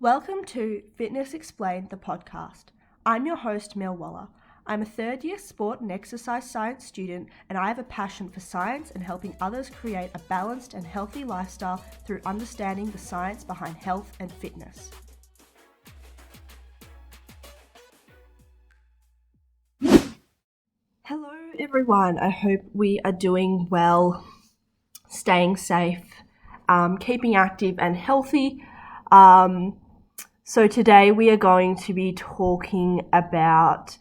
Welcome to Fitness Explained, the podcast. I'm your host, Mel Waller. I'm a third-year sport and exercise science student, and I have a passion for science and helping others create a balanced and healthy lifestyle through understanding the science behind health and fitness. Hello, everyone. I hope we are doing well, staying safe, keeping active and healthy. So today we are going to be talking about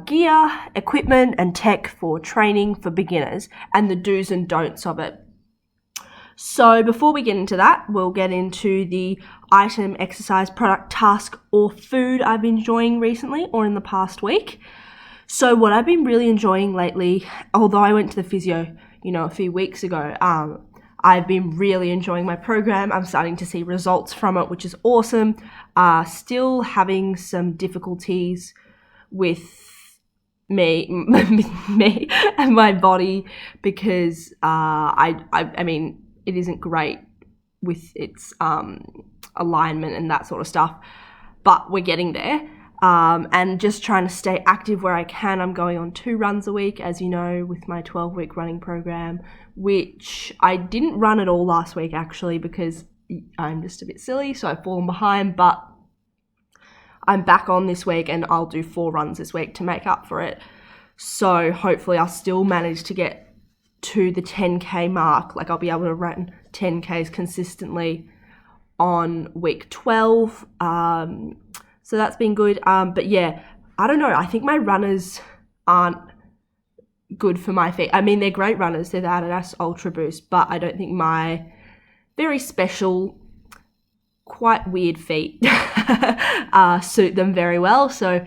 gear, equipment and tech for training for beginners and the do's and don'ts of it. So before we get into that, we'll get into the item, exercise, product, task or food I've been enjoying recently or in the past week. So what I've been really enjoying lately, although I went to the physio, a few weeks ago, I've been really enjoying my program. I'm starting to see results from it, which is awesome. Still having some difficulties with me and my body because I mean it isn't great with its alignment and that sort of stuff, but we're getting there. And just trying to stay active where I can. I'm going on 2 runs a week, as you know, with my 12-week running program, which I didn't run at all last week, actually, because I'm just a bit silly, so I've fallen behind, but I'm back on this week, and I'll do 4 runs this week to make up for it. So hopefully I'll still manage to get to the 10K mark. Like, I'll be able to run 10Ks consistently on week 12. So that's been good. But yeah, I don't know. I think my runners aren't good for my feet. I mean, they're great runners. They're the Adidas Ultra Boost, but I don't think my very special, quite weird feet suit them very well. So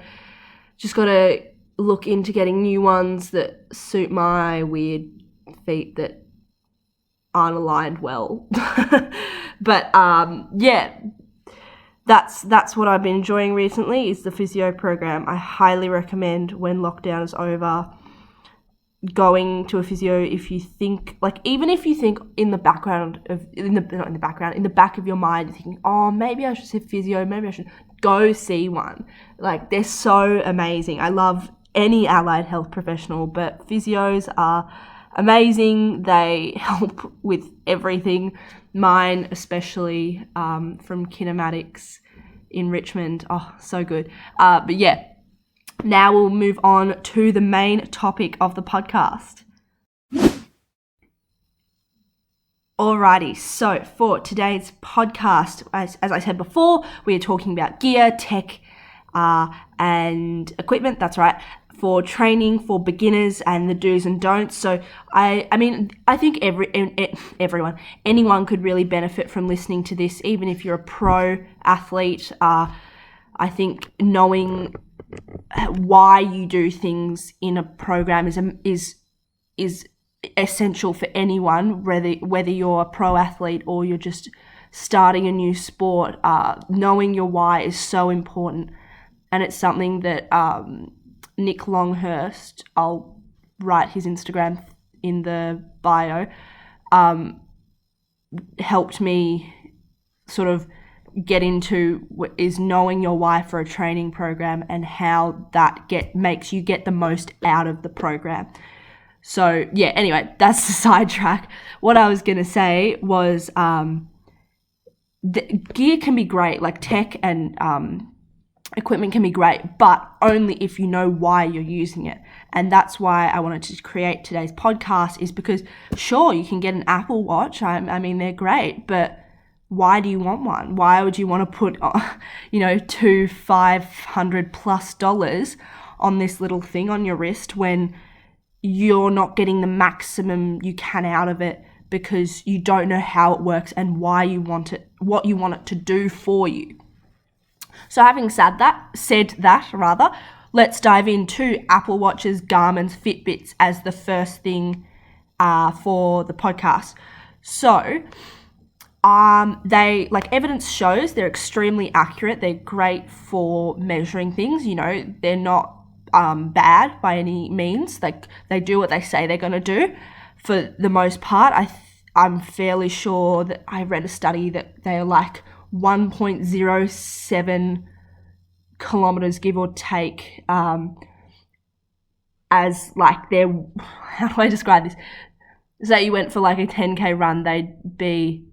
just got to look into getting new ones that suit my weird feet that aren't aligned well. But yeah. That's what I've been enjoying recently is the physio program. I highly recommend when lockdown is over going to a physio if you think, like, even if you think in the back of your mind, you're thinking, oh, maybe I should see physio, maybe I should go see one. Like, they're so amazing. I love any allied health professional, but physios are amazing. They help with everything. Mine especially, from kinematics in Richmond. Oh, so good. But yeah, now we'll move on to the main topic of the podcast. Alrighty, so for today's podcast, as I said before, we are talking about gear, tech, and equipment. That's right. For training for beginners and the do's and don'ts. So I think anyone could really benefit from listening to this, even if you're a pro athlete. I think knowing why you do things in a program is essential for anyone, whether you're a pro athlete or you're just starting a new sport. Knowing your why is so important, and it's something that Nick Longhurst, I'll write his Instagram in the bio, helped me sort of get into is knowing your why for a training program and how that makes you get the most out of the program. So yeah, anyway, that's the sidetrack. What I was going to say was the gear can be great, like tech and equipment can be great, but only if you know why you're using it. And that's why I wanted to create today's podcast, is because sure, you can get an Apple Watch. I mean, they're great, but why do you want one? Why would you want to put, $500+ on this little thing on your wrist when you're not getting the maximum you can out of it because you don't know how it works and why you want it, what you want it to do for you? So having said that, let's dive into Apple Watches, Garmin's, Fitbits as the first thing for the podcast. So they, like, evidence shows they're extremely accurate. They're great for measuring things. They're not bad by any means. Like, they do what they say they're going to do for the most part. I'm fairly sure that I read a study that they're like 1.07 kilometers, give or take, as like their, how do I describe this? So you went for like a 10k run, they'd be,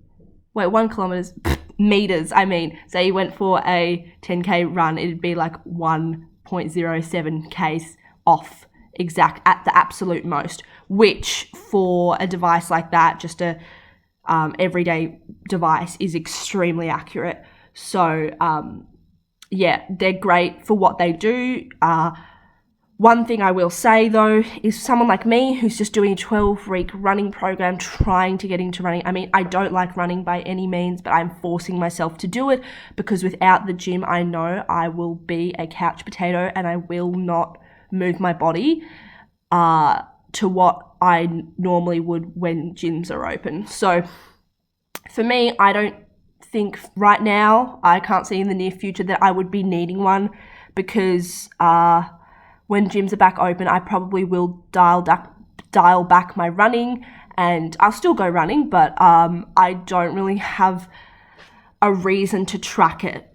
1 kilometers, meters, I mean. So you went for a 10k run, it'd be like 1.07 k's off exact at the absolute most, which for a device like that, just a everyday device, is extremely accurate. So yeah, they're great for what they do. One thing I will say though is someone like me who's just doing a 12-week running program, trying to get into running. I mean, I don't like running by any means, but I'm forcing myself to do it because without the gym, I know I will be a couch potato and I will not move my body to what I normally would when gyms are open. So for me, I don't think right now, I can't see in the near future that I would be needing one, because when gyms are back open, I probably will dial back my running, and I'll still go running, but I don't really have a reason to track it.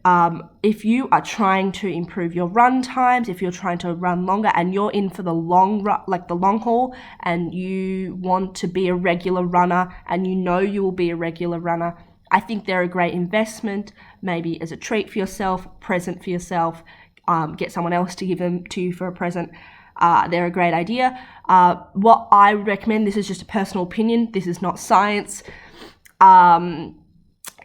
If you are trying to improve your run times, if you're trying to run longer and you're in for the long haul, and you want to be a regular runner and you know you will be a regular runner, I think they're a great investment, maybe as a treat for yourself, present for yourself. Get someone else to give them to you for a present. They're a great idea. What I recommend, this is just a personal opinion, this is not science,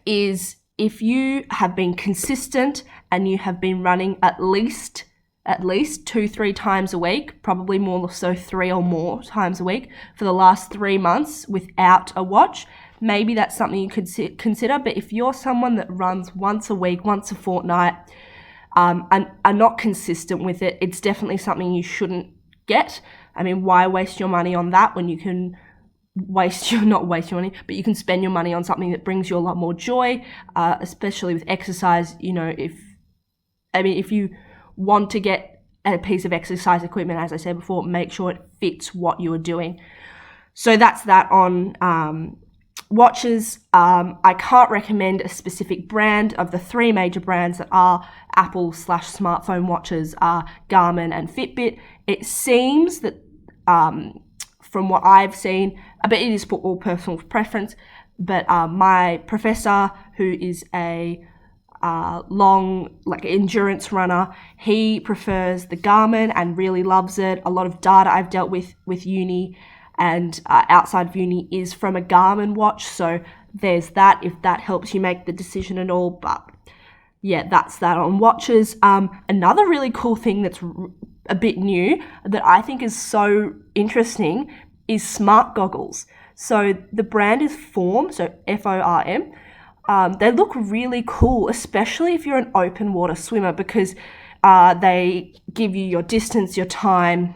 is if you have been consistent and you have been running at least 2-3 times a week, probably more so 3 or more times a week for the last 3 months without a watch, maybe that's something you could consider. But if you're someone that runs once a week, once a fortnight, and are not consistent with it, it's definitely something you shouldn't get. I mean, why waste your money on that when you can not waste your money, but you can spend your money on something that brings you a lot more joy, especially with exercise. You know, if you want to get a piece of exercise equipment, as I said before, make sure it fits what you are doing. So that's that on watches. I can't recommend a specific brand. Of the 3 major brands that are Apple/smartphone watches are Garmin and Fitbit. It seems that from what I've seen, but it is for all personal preference, but my professor, who is a endurance runner, he prefers the Garmin and really loves it. A lot of data I've dealt with uni and outside of uni is from a Garmin watch, so there's that, if that helps you make the decision at all. But yeah, that's that on watches. Another really cool thing that's a bit new that I think is so interesting is smart goggles. So the brand is Form, so Form. They look really cool, especially if you're an open water swimmer, because they give you your distance, your time,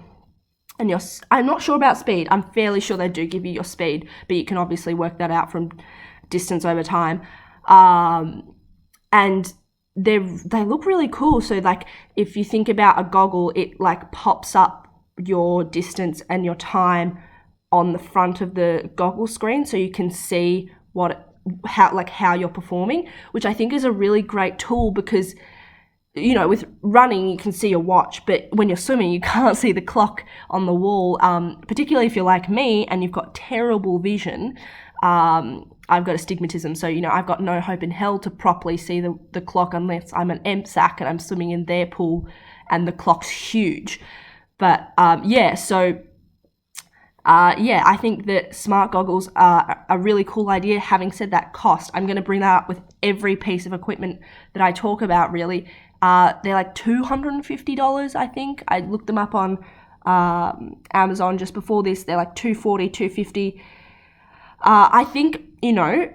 and I'm not sure about speed. I'm fairly sure they do give you your speed, but you can obviously work that out from distance over time. And they look really cool. So like if you think about a goggle, it like pops up your distance and your time on the front of the goggle screen, so you can see how you're performing, which I think is a really great tool, because you know, with running, you can see your watch, but when you're swimming, you can't see the clock on the wall, particularly if you're like me and you've got terrible vision. I've got astigmatism, so, you know, I've got no hope in hell to properly see the clock unless I'm an MSAC and I'm swimming in their pool and the clock's huge. But, I think that smart goggles are a really cool idea. Having said that, cost, I'm going to bring that up with every piece of equipment that I talk about, really. They're like $250, I think. I looked them up on Amazon just before this. They're like $240, $250. I think, you know,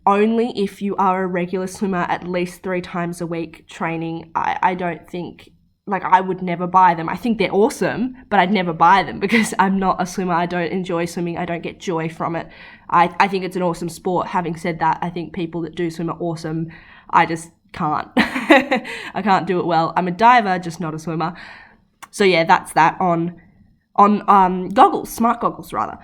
only if you are a regular swimmer at least 3 times a week training, I don't think, like, I would never buy them. I think they're awesome, but I'd never buy them because I'm not a swimmer. I don't enjoy swimming. I don't get joy from it. I think it's an awesome sport. Having said that, I think people that do swim are awesome. I just can't. I can't do it well. I'm a diver, just not a swimmer. So yeah, that's that on goggles, smart goggles rather.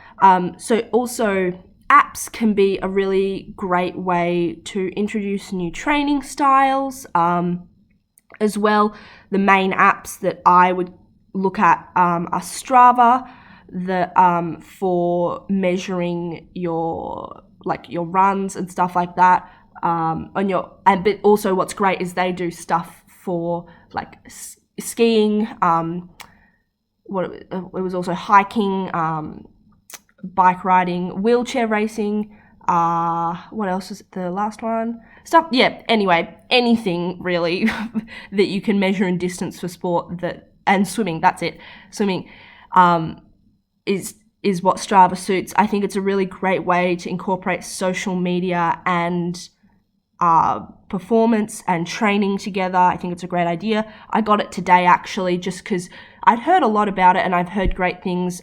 So also apps can be a really great way to introduce new training styles. As well, the main apps that I would look at are Strava, for measuring your runs and stuff like that. But also what's great is they do stuff for like skiing. It was also hiking, bike riding, wheelchair racing. What else is the last one? Stuff. Yeah. Anyway, anything really that you can measure in distance for sport, and swimming. That's it. Swimming, is what Strava suits. I think it's a really great way to incorporate social media and performance and training together. I think it's a great idea. I got it today actually, just because I'd heard a lot about it and I've heard great things.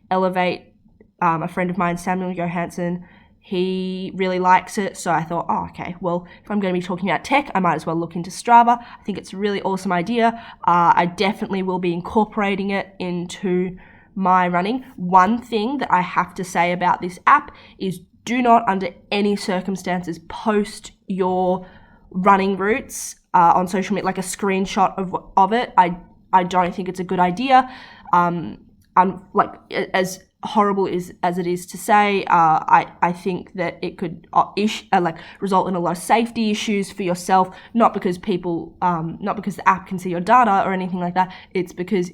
Elevate, a friend of mine, Samuel Johansson, he really likes it. So I thought, okay, well, if I'm going to be talking about tech, I might as well look into Strava. I think it's a really awesome idea. I definitely will be incorporating it into my running. One thing that I have to say about this app is do not under any circumstances post your running routes on social media, like a screenshot of it. I don't think it's a good idea. Like, as horrible as it is to say, I think that it could result in a lot of safety issues for yourself, not because the app can see your data or anything like that. It's because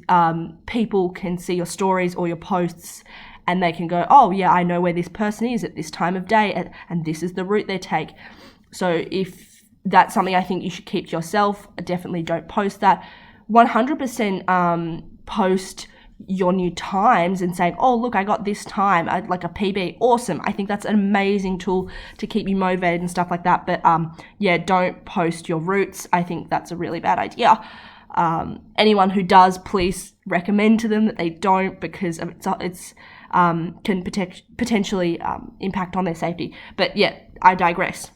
people can see your stories or your posts and they can go, oh yeah, I know where this person is at this time of day and this is the route they take. So if that's something I think you should keep to yourself, definitely don't post that. 100% post your new times and saying, oh look, I got this time, like a PB. Awesome. I think that's an amazing tool to keep you motivated and stuff like that. But yeah, don't post your routes. I think that's a really bad idea. Anyone who does, please recommend to them that they don't, because it's can potentially impact on their safety. But yeah, I digress.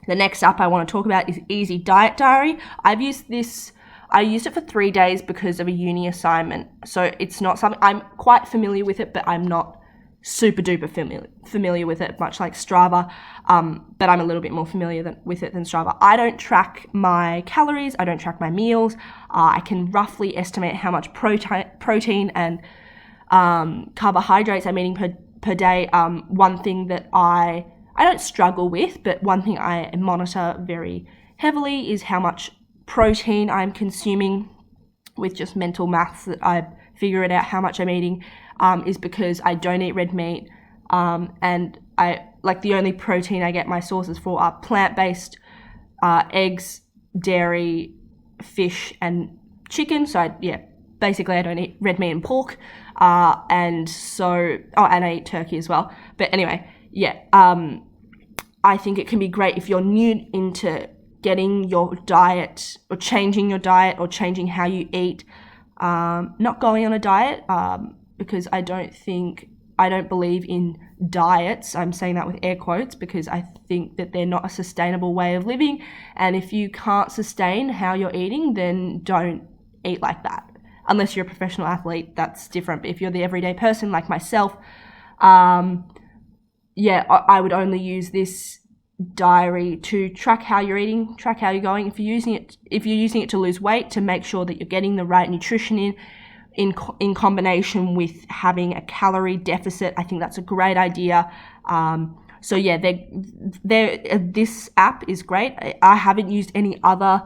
The next app I want to talk about is Easy Diet Diary. I used it for 3 days because of a uni assignment. So it's not something, I'm quite familiar with it, but I'm not super duper familiar with it, much like Strava. But I'm a little bit more familiar with it than Strava. I don't track my calories. I don't track my meals. I can roughly estimate how much protein and carbohydrates I'm eating per day. One thing that I don't struggle with, but one thing I monitor very heavily is how much protein I'm consuming. With just mental maths that I figure it out how much I'm eating, is because I don't eat red meat, and the only protein I get my sources for are plant-based, eggs, dairy, fish and chicken. So basically I don't eat red meat and pork, and I eat turkey as well. But anyway, I think it can be great if you're new into getting your diet or changing your diet or changing how you eat, not going on a diet, because I don't believe in diets. I'm saying that with air quotes because I think that they're not a sustainable way of living. And if you can't sustain how you're eating, then don't eat like that. Unless you're a professional athlete, that's different. But if you're the everyday person like myself, I would only use this diary to track how you're eating, track how you're going. If you're using it to lose weight, to make sure that you're getting the right nutrition in combination with having a calorie deficit, I think that's a great idea. This app is great. I haven't used any other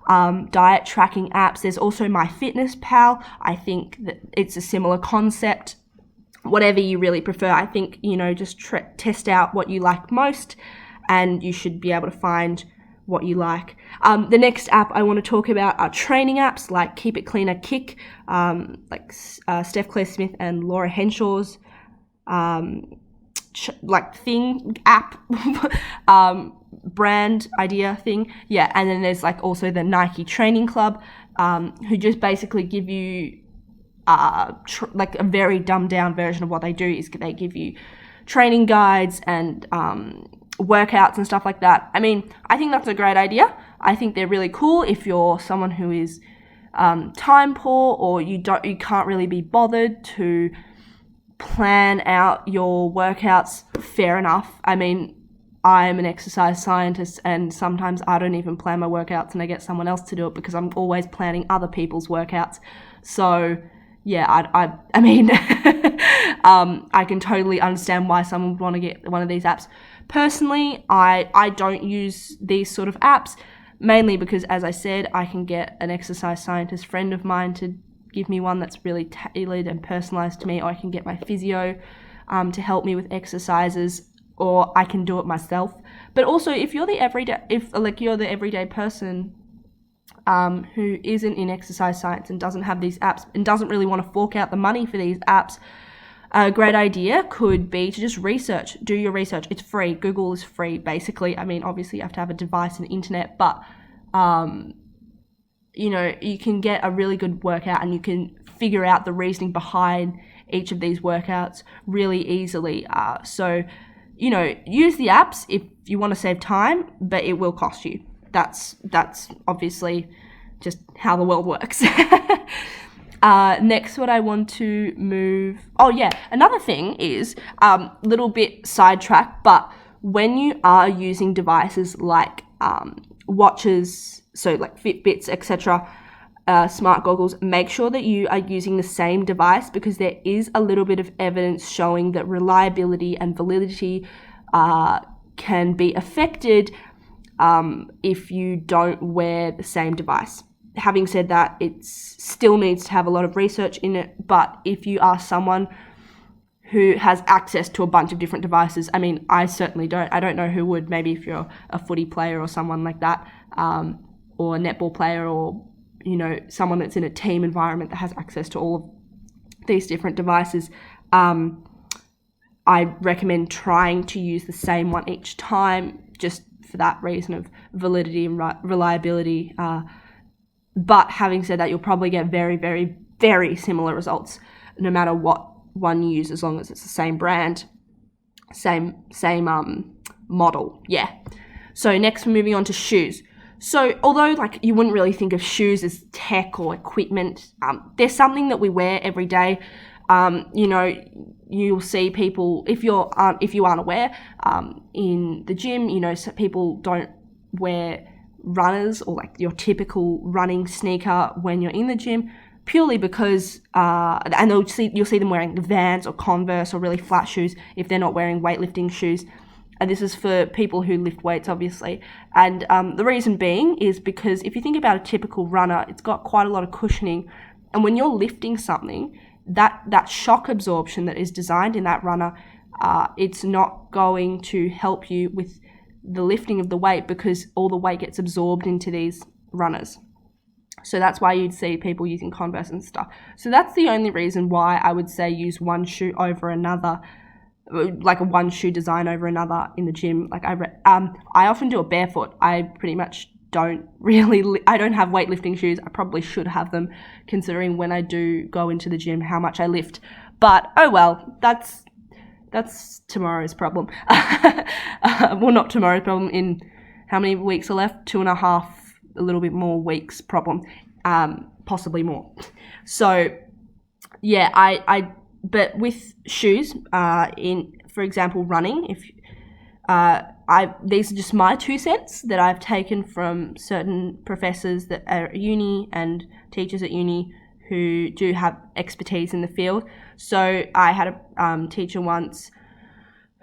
diet tracking apps. There's also MyFitnessPal. I think that it's a similar concept. Whatever you really prefer, I think, just test out what you like most, and you should be able to find what you like. The next app I want to talk about are training apps like Keep It Cleaner Kick, Steph Claire Smith and Laura Henshaw's thing app, brand idea thing. Yeah, and then there's also the Nike Training Club, who just basically give you a very dumbed down version of what they do is they give you training guides and workouts and stuff like that. I mean, I think that's a great idea. I think they're really cool if you're someone who is time poor or you can't really be bothered to plan out your workouts, fair enough. I mean, I'm an exercise scientist, and sometimes I don't even plan my workouts and I get someone else to do it because I'm always planning other people's workouts. So yeah, I mean, I can totally understand why someone would want to get one of these apps. Personally, I don't use these sort of apps, mainly because, as I said, I can get an exercise scientist friend of mine to give me one that's really tailored and personalized to me, or I can get my physio to help me with exercises, or I can do it myself. But also, if you're the everyday person who isn't in exercise science and doesn't have these apps and doesn't really want to fork out the money for these apps, a great idea could be to just do your research. It's free. Google is free, basically. I mean, obviously you have to have a device and internet, but you can get a really good workout and you can figure out the reasoning behind each of these workouts really easily. So use the apps if you want to save time, but it will cost you. That's obviously just how the world works. Next, what I want to move... Oh, yeah. Another thing is, little bit sidetrack, but when you are using devices like watches, so like Fitbits, etc., smart goggles, make sure that you are using the same device, because there is a little bit of evidence showing that reliability and validity can be affected if you don't wear the same device. Having said that, it still needs to have a lot of research in it, but if you are someone who has access to a bunch of different devices, I mean, I certainly don't. I don't know who would. Maybe if you're a footy player or someone like that, or a netball player, or someone that's in a team environment that has access to all of these different devices, I recommend trying to use the same one each time, just for that reason of validity and reliability. But having said that, you'll probably get very, very, very similar results no matter what one you use, as long as it's the same brand, same model. Yeah. So next, we're moving on to shoes. So although you wouldn't really think of shoes as tech or equipment, there's something that we wear every day. You'll see people, if you aren't aware, in the gym, so people don't wear runners or your typical running sneaker when you're in the gym, purely because and you'll see them wearing Vans or Converse or really flat shoes if they're not wearing weightlifting shoes. And this is for people who lift weights, obviously. And the reason being is because if you think about a typical runner, it's got quite a lot of cushioning, and when you're lifting something, that shock absorption that is designed in that runner, it's not going to help you with the lifting of the weight, because all the weight gets absorbed into these runners. So that's why you'd see people using Converse and stuff. So that's the only reason why I would say use one shoe over another, like a one shoe design over another in the gym. I often do it barefoot. I pretty much don't have weightlifting shoes. I probably should have them, considering when I do go into the gym how much I lift. But oh well, that's tomorrow's problem. Well, not tomorrow's problem. In how many weeks are left? 2.5, a little bit more weeks problem, possibly more. So yeah, but with shoes, for example, running, these are just my 2 cents that I've taken from certain professors that are at uni and teachers at uni who do have expertise in the field. So I had a teacher once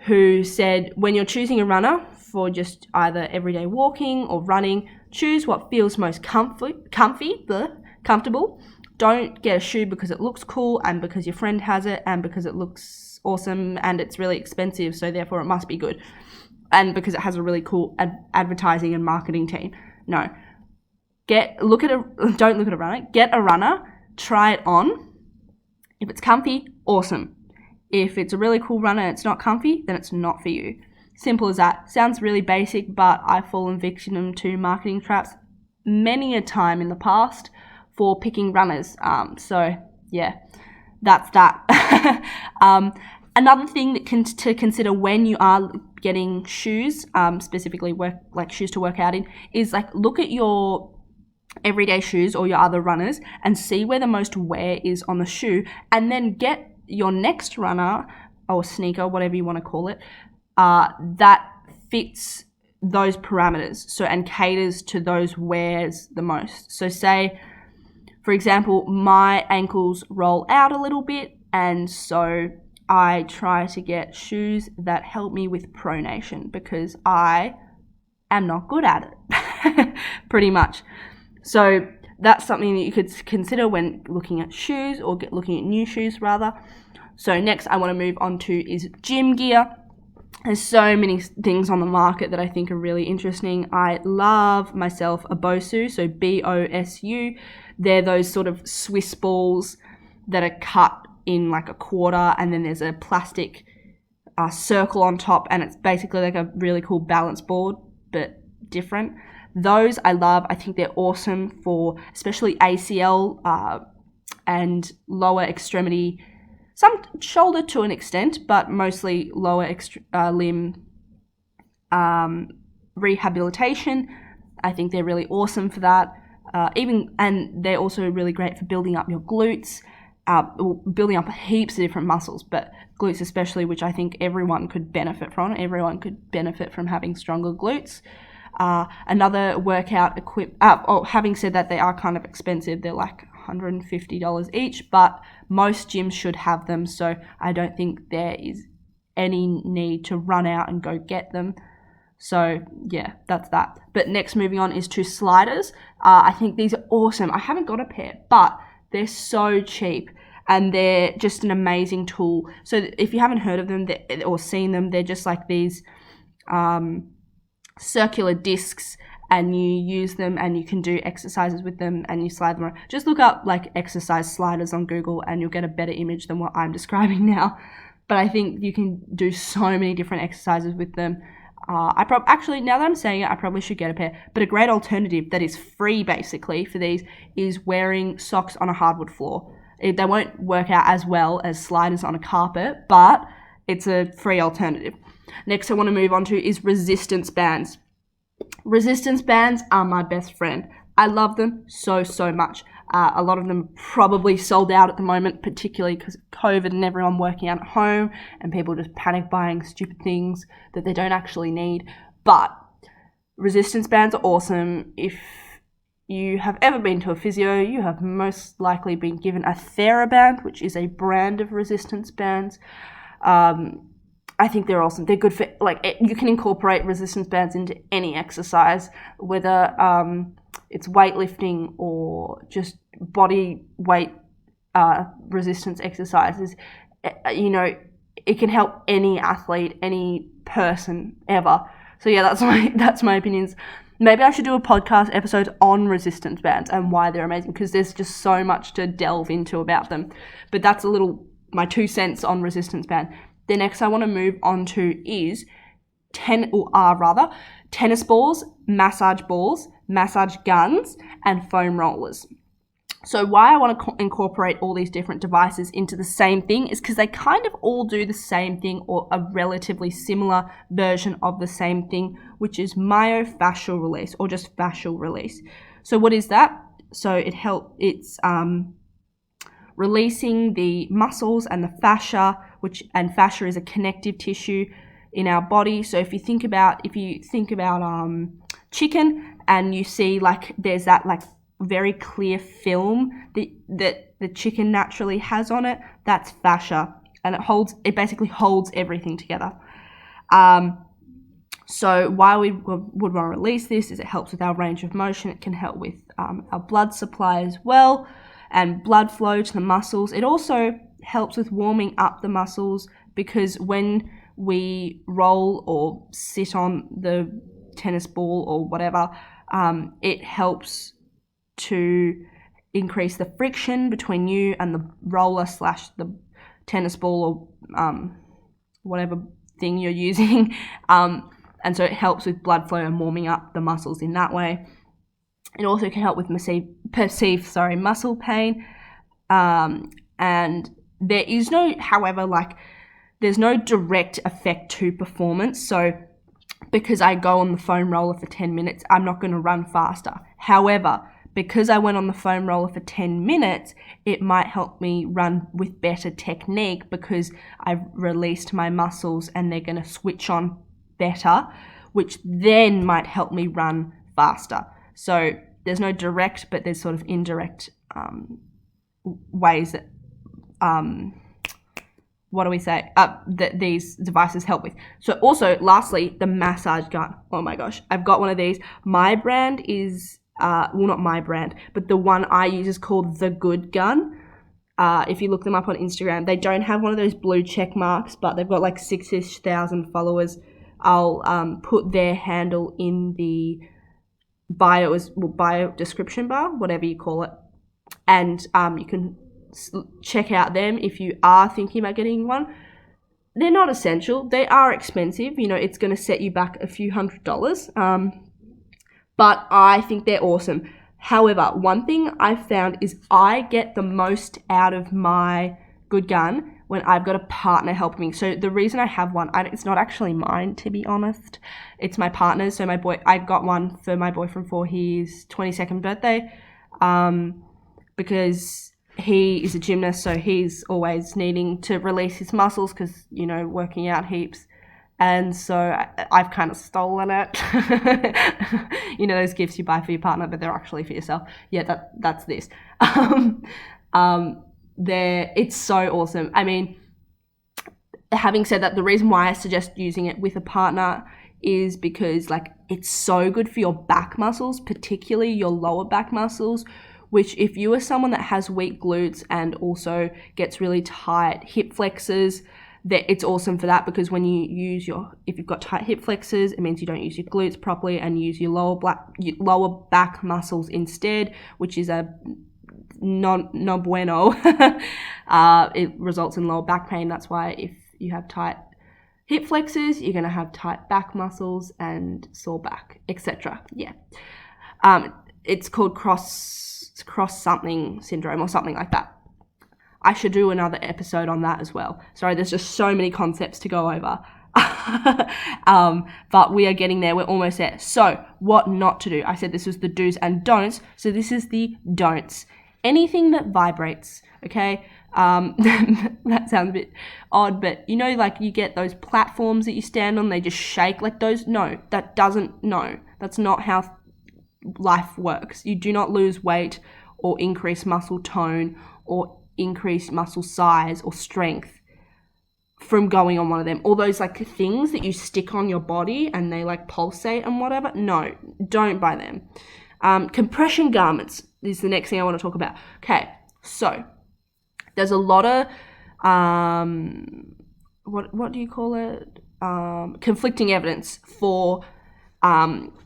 who said, when you're choosing a runner for just either everyday walking or running, choose what feels most comfortable. Don't get a shoe because it looks cool and because your friend has it and because it looks awesome and it's really expensive, so therefore it must be good, and because it has a really cool advertising and marketing team. No. Don't look at a runner. Get a runner. Try it on. If it's comfy, awesome. If it's a really cool runner and it's not comfy, then it's not for you. Simple as that. Sounds really basic, but I've fallen victim to marketing traps many a time in the past for picking runners. So yeah, that's that. Another thing to consider when you are getting shoes, specifically shoes to work out in, is look at your everyday shoes or your other runners and see where the most wear is on the shoe, and then get your next runner or sneaker, whatever you want to call it, that fits those parameters, so, and caters to those wears the most. So say, for example, my ankles roll out a little bit, and so I try to get shoes that help me with pronation because I am not good at it, pretty much. So that's something that you could consider when looking at shoes, or looking at new shoes rather. So next I want to move on to is gym gear. There's so many things on the market that I think are really interesting. I love myself a Bosu, so BOSU. They're those sort of Swiss balls that are cut in like a quarter, and then there's a plastic circle on top, and it's basically like a really cool balance board, but different. Those I love. I think they're awesome for especially ACL and lower extremity, some shoulder to an extent, but mostly lower limb rehabilitation. I think they're really awesome for that. And they're also really great for building up your glutes, building up heaps of different muscles, but glutes especially, which I think everyone could benefit from. Everyone could benefit from having stronger glutes. Another workout having said that, they are kind of expensive. They're like $150 each, but most gyms should have them, so I don't think there is any need to run out and go get them. So yeah, that's that. But next, moving on, is to sliders. I think these are awesome. I haven't got a pair, but they're so cheap and they're just an amazing tool. So if you haven't heard of them or seen them, they're just like these circular discs, and you use them and you can do exercises with them and you slide them around. Just look up like exercise sliders on Google and you'll get a better image than what I'm describing now. But I think you can do so many different exercises with them. Actually, now that I'm saying it, I probably should get a pair. But a great alternative that is free basically for these is wearing socks on a hardwood floor. They won't work out as well as sliders on a carpet, but it's a free alternative. Next I want to move on to is resistance bands. Resistance bands are my best friend. I love them so much. A lot of them probably sold out at the moment, particularly because of COVID and everyone working out at home and people just panic buying stupid things that they don't actually need. But resistance bands are awesome. If you have ever been to a physio, you have most likely been given a TheraBand, which is a brand of resistance bands. I think they're awesome. They're good for, you can incorporate resistance bands into any exercise, whether it's weightlifting or just body weight resistance exercises. It can help any athlete, any person ever. So yeah, that's my opinions. Maybe I should do a podcast episode on resistance bands and why they're amazing, because there's just so much to delve into about them. But that's my 2 cents on resistance band. The next I want to move on to is tennis balls, massage guns, and foam rollers. So why I want to incorporate all these different devices into the same thing is because they kind of all do the same thing, or a relatively similar version of the same thing, which is myofascial release, or just fascial release. So what is that? So it's releasing the muscles and the fascia, and fascia is a connective tissue in our body. So if you think about chicken, and you see there's that very clear film that the chicken naturally has on it, that's fascia, and it basically holds everything together. So why we would want to release this is it helps with our range of motion. It can help with our blood supply as well, and blood flow to the muscles. It also helps with warming up the muscles, because when we roll or sit on the tennis ball or whatever, it helps to increase the friction between you and the roller / the tennis ball, or whatever thing you're using. And so it helps with blood flow and warming up the muscles in that way. It also can help with perceived muscle pain. And there is there's no direct effect to performance. So because I go on the foam roller for 10 minutes, I'm not going to run faster. However, because I went on the foam roller for 10 minutes, it might help me run with better technique because I've released my muscles and they're going to switch on better, which then might help me run faster. So there's no direct, but there's sort of indirect ways that, that these devices help with. So also, lastly, the massage gun. Oh my gosh, I've got one of these. My brand is, well, not my brand, but the one I use is called The Good Gun. If you look them up on Instagram, they don't have one of those blue check marks, but they've got like 6,000 followers. I'll put their handle in the bio description bar, whatever you call it, and you can check out them if you are thinking about getting one. They're not essential. They are expensive. You know, it's going to set you back a few $100s. But I think they're awesome. However, one thing I've found is I get the most out of my Good Gun when I've got a partner helping me. So the reason I have one, it's not actually mine, to be honest. It's my partner's. So I got one for my boyfriend for his 22nd birthday, because he is a gymnast, so he's always needing to release his muscles because, you know, working out heaps. And so I've kind of stolen it. You know, those gifts you buy for your partner, but they're actually for yourself. Yeah, that's this. It's so awesome. I mean, having said that, the reason why I suggest using it with a partner is because, like, it's so good for your back muscles, particularly your lower back muscles, which if you are someone that has weak glutes and also gets really tight hip flexors, that it's awesome for that, because when you use if you've got tight hip flexors, it means you don't use your glutes properly and use your lower back muscles instead, which is a no bueno. It results in lower back pain. That's why if you have tight hip flexors, you're going to have tight back muscles and sore back, etc. Yeah. It's called cross something syndrome or something like that. I should do another episode on that as well. Sorry, there's just so many concepts to go over. But we are getting there. We're almost there. So what not to do? I said this was the do's and don'ts. So this is the don'ts. Anything that vibrates, okay? That sounds a bit odd, but you know, like you get those platforms that you stand on, they just shake like those. No, that's not how life works. You do not lose weight or increase muscle tone or increase muscle size or strength from going on one of them. All those like things that you stick on your body and they like pulsate and whatever. No, don't buy them. Compression garments is the next thing I want to talk about. Okay, so there's a lot of what do you call it? Conflicting evidence for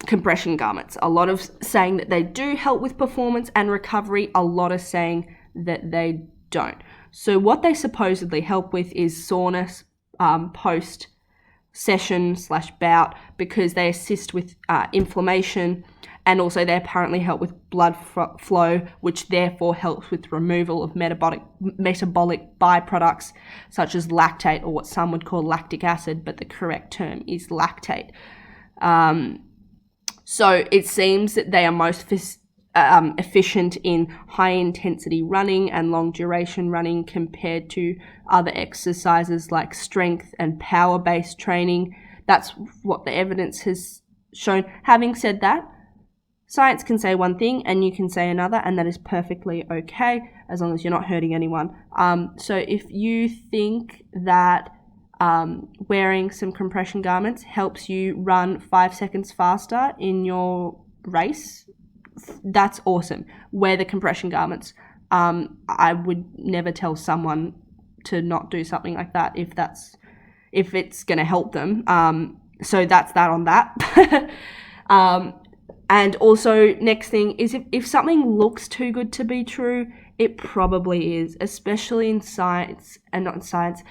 compression garments. A lot of saying that they do help with performance and recovery, a lot of saying that they don't. So what they supposedly help with is soreness post session / bout, because they assist with inflammation, and also they apparently help with blood flow, which therefore helps with removal of metabolic byproducts such as lactate, or what some would call lactic acid, but the correct term is lactate. So it seems that they are most efficient in high intensity running and long duration running compared to other exercises like strength and power based training. That's what the evidence has shown. Having said that, science can say one thing and you can say another, and that is perfectly okay as long as you're not hurting anyone. So if you think that wearing some compression garments helps you run 5 seconds faster in your race, that's awesome. Wear the compression garments. I would never tell someone to not do something like that if it's going to help them. So that's that on that. And also, next thing is if something looks too good to be true, it probably is, especially in science, and not in science,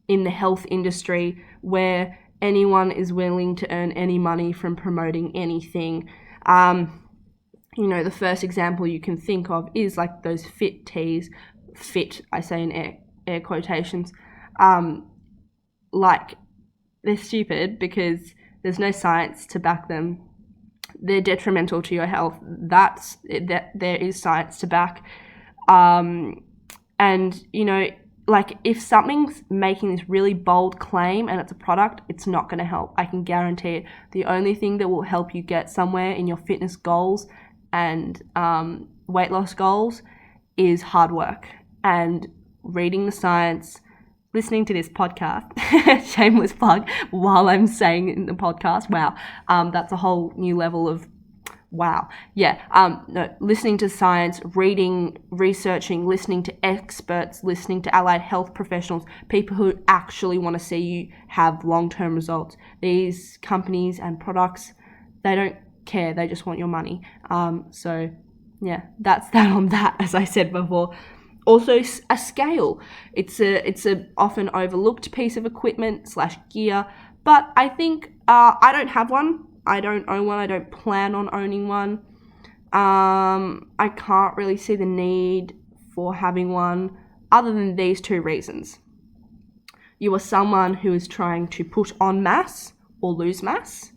in the health industry, where anyone is willing to earn any money from promoting anything. You know, the first example you can think of is like those fit tees. Fit, I say in air quotations. Like, they're stupid because there's no science to back them. they're detrimental to your health. That there is science to back. And, you know, like if something's making this really bold claim and it's a product, it's not going to help. I can guarantee it. The only thing that will help you get somewhere in your fitness goals and weight loss goals is hard work and reading the science, listening to this podcast, shameless plug, while I'm saying it in the podcast. Wow. That's a whole new level of wow. Yeah. No, listening to science, reading, researching, listening to experts, listening to allied health professionals, people who actually want to see you have long-term results. These companies and products, they don't care. They just want your money. So yeah, that's that on that, as I said before. Also, a scale. It's a often overlooked piece of equipment / gear, but I think I don't have one. I don't own one. I don't plan on owning one. I can't really see the need for having one other than these two reasons. You are someone who is trying to put on mass or lose mass.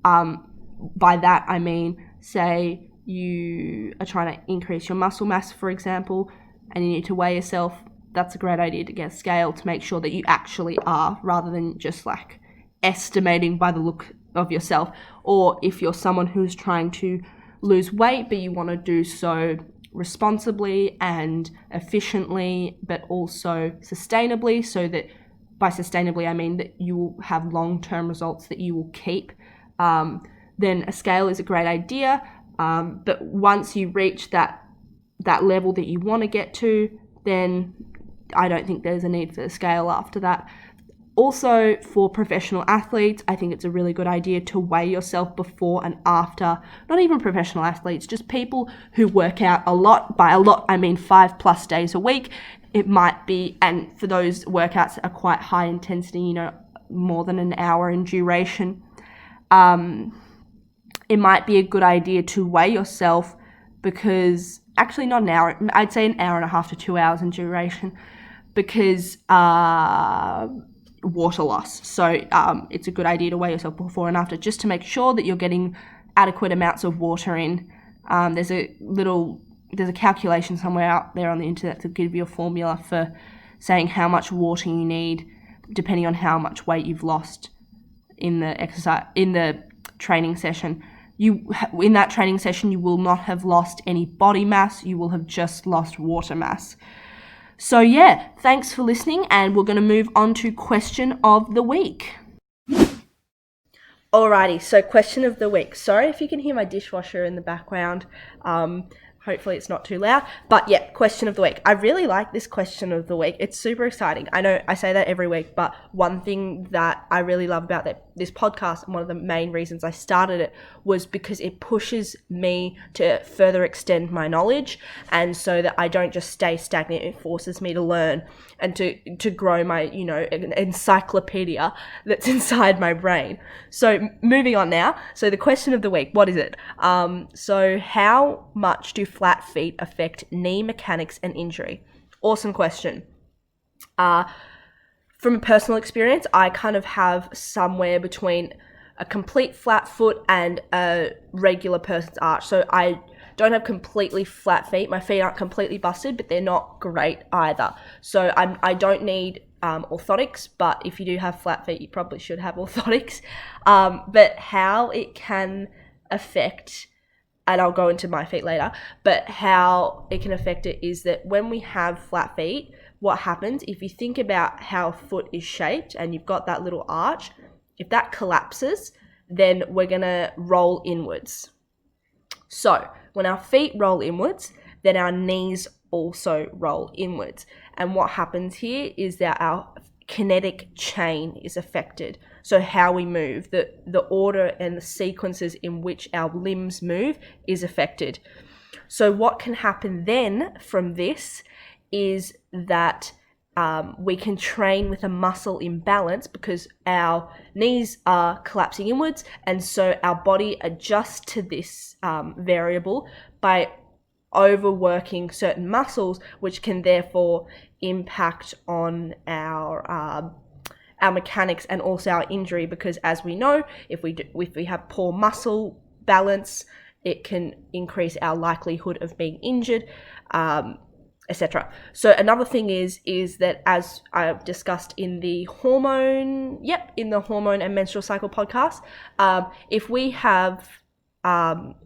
By that, I mean, say you are trying to increase your muscle mass, for example, and you need to weigh yourself. That's a great idea to get a scale to make sure that you actually are, rather than just like estimating by the look of yourself. Or if you're someone who's trying to lose weight but you want to do so responsibly and efficiently but also sustainably, so that by sustainably I mean that you will have long-term results that you will keep, then a scale is a great idea. But once you reach that level that you want to get to, then I don't think there's a need for a scale after that. Also, for professional athletes, I think it's a really good idea to weigh yourself before and after. Not even professional athletes, just people who work out a lot. By a lot, I mean 5+ days a week. It might be, and for those workouts that are quite high intensity, you know, more than an hour in duration, it might be a good idea to weigh yourself, because actually not an hour, I'd say an hour and a half to 2 hours in duration, because water loss. So it's a good idea to weigh yourself before and after, just to make sure that you're getting adequate amounts of water in. There's a calculation somewhere out there on the internet to give you a formula for saying how much water you need depending on how much weight you've lost in the training session. In that training session, you will not have lost any body mass, you will have just lost water mass. So yeah, thanks for listening, and we're going to move on to question of the week. Alrighty, so question of the week. Sorry if you can hear my dishwasher in the background. Hopefully it's not too loud. But yeah, question of the week. I really like this question of the week. It's super exciting. I know I say that every week, but one thing that I really love about this podcast, and one of the main reasons I started it, was because it pushes me to further extend my knowledge, and so that I don't just stay stagnant. It forces me to learn and to grow my, you know, encyclopedia that's inside my brain. So moving on now. So the question of the week, what is it? So how much do flat feet affect knee mechanics and injury? Awesome question. From a personal experience, I kind of have somewhere between a complete flat foot and a regular person's arch. So I don't have completely flat feet. My feet aren't completely busted, but they're not great either. So I don't need orthotics, but if you do have flat feet, you probably should have orthotics. But how it can affect, and I'll go into my feet later, but how it can affect it is that when we have flat feet, what happens, if you think about how a foot is shaped and you've got that little arch, if that collapses, then we're going to roll inwards. So when our feet roll inwards, then our knees also roll inwards. And what happens here is that our kinetic chain is affected. So how we move, the order and the sequences in which our limbs move is affected. So what can happen then from this is that we can train with a muscle imbalance, because our knees are collapsing inwards, and so our body adjusts to this variable by overworking certain muscles, which can therefore impact on our mechanics and also our injury, because as we know, if we have poor muscle balance. It can increase our likelihood of being injured, etc. So another thing is that, as I've discussed in the hormone and menstrual cycle podcast, if we have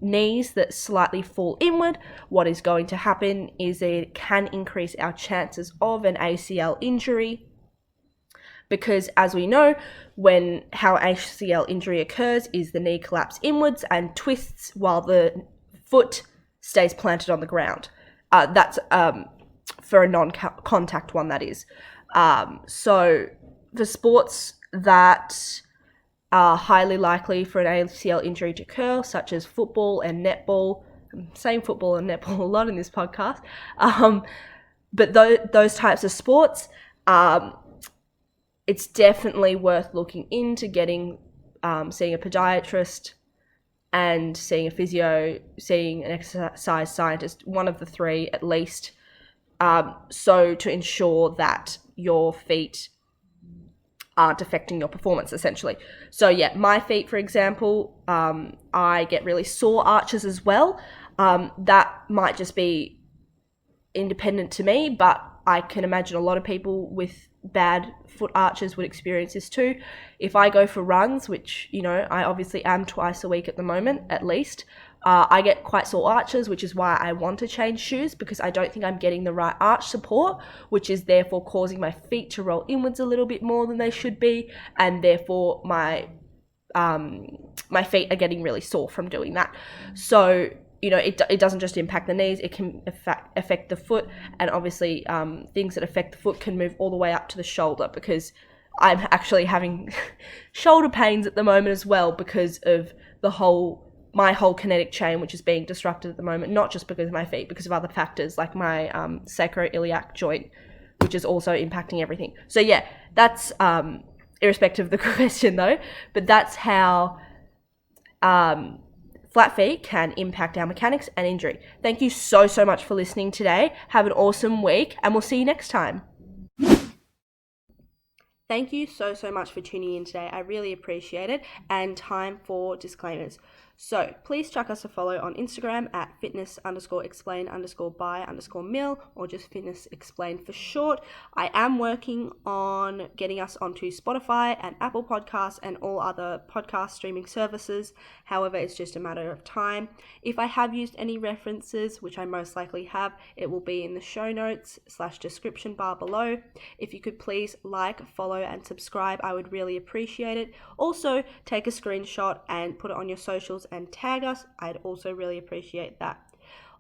knees that slightly fall inward, what is going to happen is it can increase our chances of an ACL injury, because as we know, how ACL injury occurs is the knee collapses inwards and twists while the foot stays planted on the ground. That's for a non-contact one, that is. So the sports that are highly likely for an ACL injury to occur, such as football and netball. I'm saying football and netball a lot in this podcast. But those types of sports, it's definitely worth looking into getting, seeing a podiatrist and seeing a physio, seeing an exercise scientist, one of the three at least, so to ensure that your feet aren't affecting your performance, essentially. So yeah, my feet, for example, I get really sore arches as well. That might just be independent to me, but I can imagine a lot of people with bad foot arches would experience this too. If I go for runs, which, I obviously am twice a week at the moment, at least, I get quite sore arches, which is why I want to change shoes, because I don't think I'm getting the right arch support, which is therefore causing my feet to roll inwards a little bit more than they should be, and therefore my feet are getting really sore from doing that. So, it doesn't just impact the knees, it can affect the foot, and obviously things that affect the foot can move all the way up to the shoulder, because I'm actually having shoulder pains at the moment as well, because of my whole kinetic chain, which is being disrupted at the moment, not just because of my feet, because of other factors like my sacroiliac joint, which is also impacting everything. So yeah, that's irrespective of the question though, but that's how flat feet can impact our mechanics and injury. Thank you so much for listening today. Have an awesome week, and we'll see you next time. Thank you so much for tuning in today. I really appreciate it. And time for disclaimers. So please chuck us a follow on Instagram at fitness_explain_by_mil, or just fitness explain for short. I am working on getting us onto Spotify and Apple Podcasts and all other podcast streaming services. However, it's just a matter of time. If I have used any references, which I most likely have, it will be in the show notes / description bar below. If you could please like, follow and subscribe, I would really appreciate it. Also, take a screenshot and put it on your socials and tag us. I'd also really appreciate that.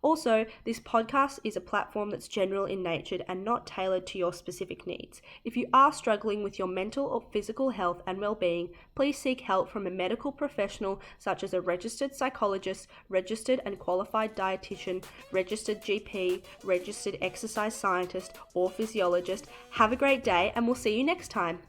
Also, this podcast is a platform that's general in nature and not tailored to your specific needs. If you are struggling with your mental or physical health and well-being, please seek help from a medical professional such as a registered psychologist, registered and qualified dietitian, registered GP, registered exercise scientist, or physiologist. Have a great day, and we'll see you next time.